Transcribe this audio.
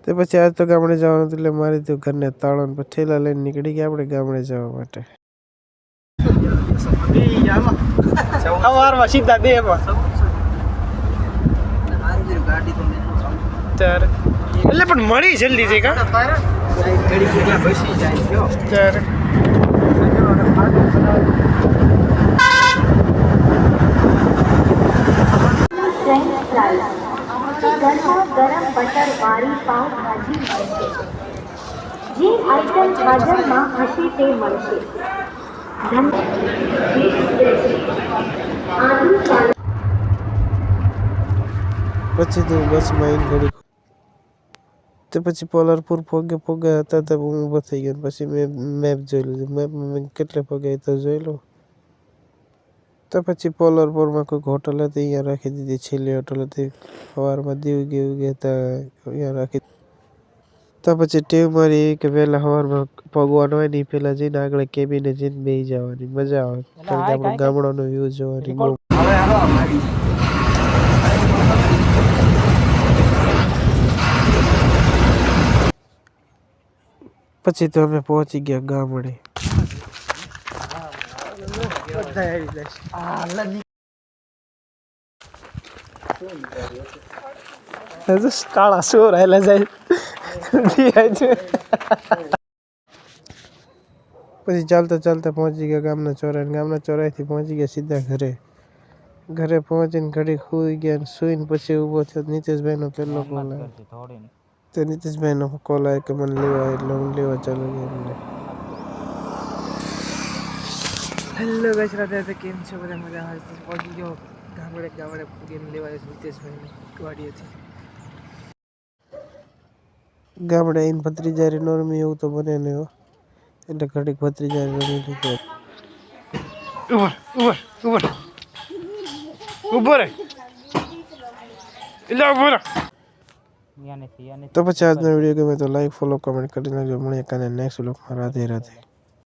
તે પછી આજ તો ગામડે જવાનું એટલે મારી તો ઘરને તાળો ને ઠેલા લઈને નીકળી ગયા આપણે ગામડે જવા માટે. સવારમાં સીધા દેવા એટલે પણ મળી જલ્દી છે કા गरम बटर वाली पाव भाजी મળશે જે આઈટમ હાજરમાં હશે તે મળશે. પછી તો બસમાં આવીને ઘડી તે પછી પોલારપુર પોગે હતા તો હું ઊભો થઈ ગયો. પછી મેં મેપ જોઈ લીધું. મેપમાં મેં કેટલે પગે તો જોઈ લો. તો પછી પોલારપુરમાં કોઈક હોટલ હતી, અહીંયા રાખી દીધી. છેલ્લી હોટલ હતી સવારમાં દીવ ગયા અહીંયા રાખી. તો પછી ટેવ મારી એવી કે વહેલા સવારમાં પગવાનું હોય નહીં, પહેલાં જઈને આગળ કેબિને જઈને બેસી જવાની મજા આવે. કારણ કે આપણો ગામડાનો વ્યૂ જોવાની બહુ. પછી તો અમે પહોંચી ગયા ગામડે. કાળા સોર આયલા જાય. પછી ચાલતા પહોંચી ગયા ગામના ચોરાએ. ગામના ચોરાએથી પહોંચી ગયા સીધા ઘરે. ઘરે પહોંચીને ઘડી સૂઈ ગયા. સૂઈને પછી ઊભો થયો. નીતેશભાઈનો પહેલો કોલ આવ્યો. તો નીતેશભાઈનો કોલ આવ્યો કે મને લેવા, એટલે હું લેવા ચાલુ ગયો એમને. હેલો ગાઈસ, રાધે કેમ છો બધા? મજામાં પહોંચી ગયો ગામડે પૂગીને લેવા નીતેશભાઈને ગાડીએથી. ગામડે આવીને ભત્રીજારી નોર્મી એવું તો બને ને હો, એટલે ઘડીક ભત્રીજારી રમી લીધો. ઉભો રે તો પછી આજનો વિડીયો ગમે તો લાઈક, ફોલો, કમેન્ટ કરી નાખજો. મળીએ કાલે નેક્સ્ટ વ્લોગમાં. રાધે રાધે.